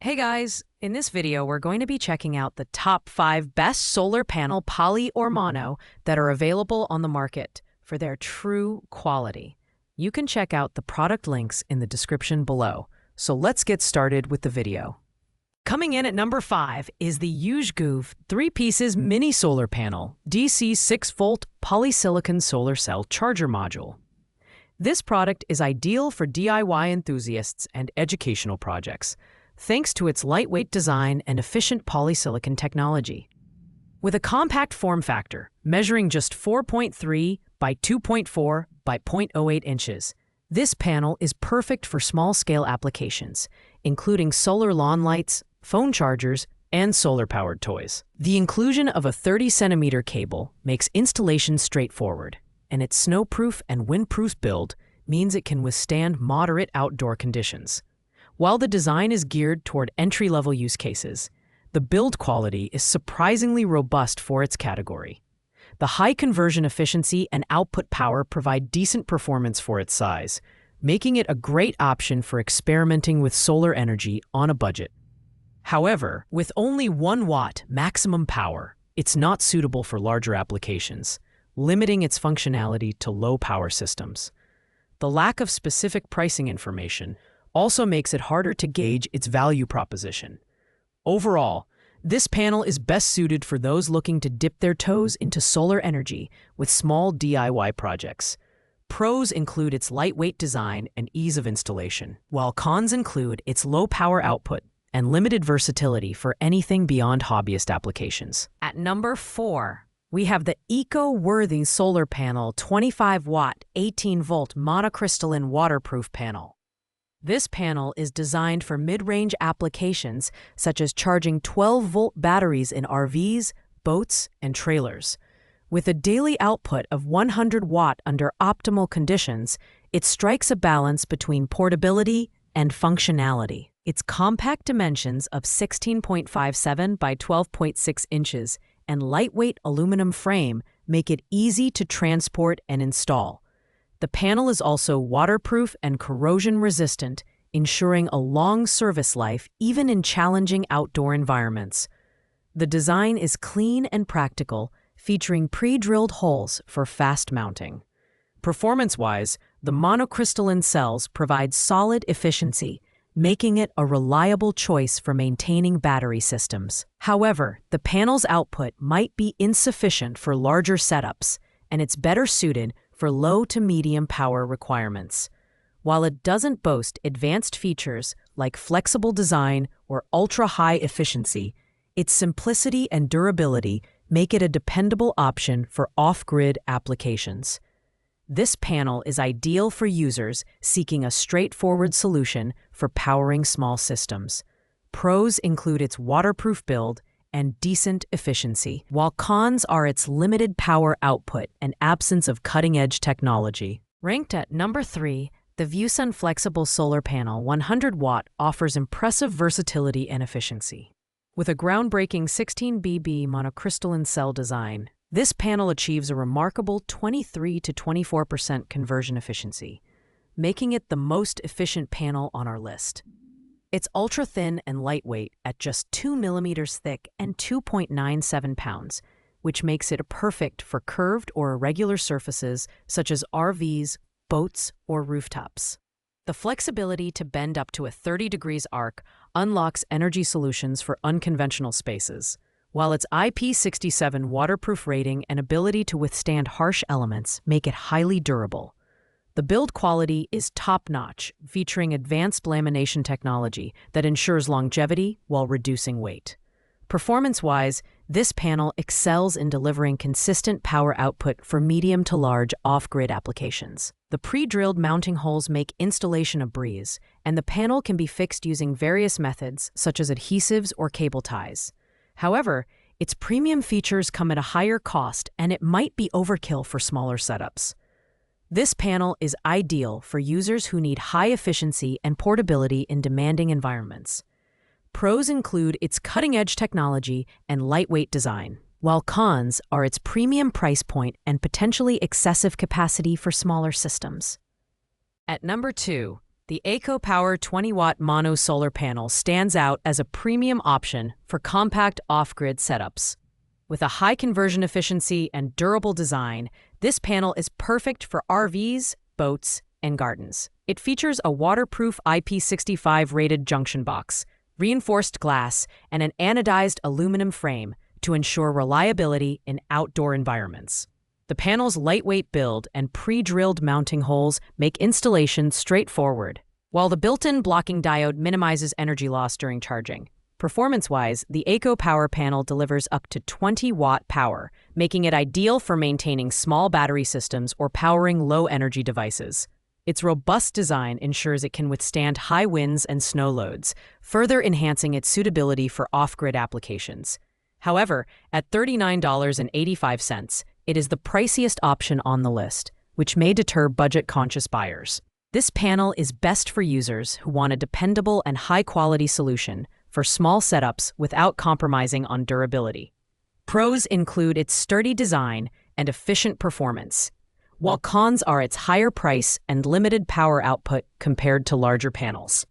Hey guys, in this video we're going to be checking out the top 5 best solar panel poly or mono that are available on the market for their true quality. You can check out the product links in the description below. So let's get started with the video. Coming in at number 5 is the Viewsun 3-pieces mini solar panel DC 6-volt polysilicon solar cell charger module. This product is ideal for DIY enthusiasts and educational projects, thanks to its lightweight design and efficient polysilicon technology. With a compact form factor measuring just 4.3 by 2.4 by 0.08 inches, this panel is perfect for small-scale applications, including solar lawn lights, phone chargers, and solar-powered toys. The inclusion of a 30-centimeter cable makes installation straightforward, and its snowproof and windproof build means it can withstand moderate outdoor conditions. While the design is geared toward entry-level use cases, the build quality is surprisingly robust for its category. The high conversion efficiency and output power provide decent performance for its size, making it a great option for experimenting with solar energy on a budget. However, with only 1 watt maximum power, it's not suitable for larger applications, limiting its functionality to low-power systems. The lack of specific pricing information also makes it harder to gauge its value proposition. Overall, this panel is best suited for those looking to dip their toes into solar energy with small DIY projects. Pros include its lightweight design and ease of installation, while cons include its low power output and limited versatility for anything beyond hobbyist applications. At number 4, we have the eco-worthy solar panel 25-watt 18-volt monocrystalline waterproof panel. This panel is designed for mid-range applications such as charging 12-volt batteries in RVs, boats, and trailers. With a daily output of 100 watt under optimal conditions, it strikes a balance between portability and functionality. Its compact dimensions of 16.57 by 12.6 inches and lightweight aluminum frame make it easy to transport and install. The panel is also waterproof and corrosion-resistant, ensuring a long service life even in challenging outdoor environments. The design is clean and practical, featuring pre-drilled holes for fast mounting. Performance-wise, the monocrystalline cells provide solid efficiency, making it a reliable choice for maintaining battery systems. However, the panel's output might be insufficient for larger setups, and it's better suited for low to medium power requirements. While it doesn't boast advanced features like flexible design or ultra-high efficiency, its simplicity and durability make it a dependable option for off-grid applications. This panel is ideal for users seeking a straightforward solution for powering small systems. Pros include its waterproof build and decent efficiency, while cons are its limited power output and absence of cutting-edge technology. Ranked at number 3, the Viewsun Flexible Solar Panel 100-watt offers impressive versatility and efficiency. With a groundbreaking 16BB monocrystalline cell design, this panel achieves a remarkable 23 to 24% conversion efficiency, making it the most efficient panel on our list. It's ultra-thin and lightweight at just 2 millimeters thick and 2.97 pounds, which makes it perfect for curved or irregular surfaces such as RVs, boats, or rooftops. The flexibility to bend up to a 30 degrees arc unlocks energy solutions for unconventional spaces, while its IP67 waterproof rating and ability to withstand harsh elements make it highly durable. The build quality is top-notch, featuring advanced lamination technology that ensures longevity while reducing weight. Performance-wise, this panel excels in delivering consistent power output for medium to large off-grid applications. The pre-drilled mounting holes make installation a breeze, and the panel can be fixed using various methods such as adhesives or cable ties. However, its premium features come at a higher cost, and it might be overkill for smaller setups. This panel is ideal for users who need high efficiency and portability in demanding environments. Pros include its cutting-edge technology and lightweight design, while cons are its premium price point and potentially excessive capacity for smaller systems. At number 2, The ACOPOWER 20-watt mono solar panel stands out as a premium option for compact off-grid setups. With a high conversion efficiency and durable design, this panel is perfect for RVs, boats, and gardens. It features a waterproof IP65 rated junction box, reinforced glass, and an anodized aluminum frame to ensure reliability in outdoor environments. The panel's lightweight build and pre-drilled mounting holes make installation straightforward, while the built-in blocking diode minimizes energy loss during charging. Performance-wise, the ACOPOWER panel delivers up to 20-watt power, making it ideal for maintaining small battery systems or powering low-energy devices. Its robust design ensures it can withstand high winds and snow loads, further enhancing its suitability for off-grid applications. However, at $39.85, it is the priciest option on the list, which may deter budget-conscious buyers. This panel is best for users who want a dependable and high-quality solution for small setups without compromising on durability. Pros include its sturdy design and efficient performance, while cons are its higher price and limited power output compared to larger panels.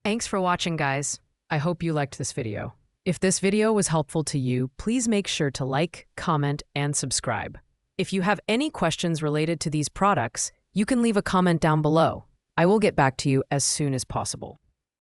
Thanks for watching, guys. I hope you liked this video. If this video was helpful to you, please make sure to like, comment, and subscribe. If you have any questions related to these products, you can leave a comment down below. I will get back to you as soon as possible.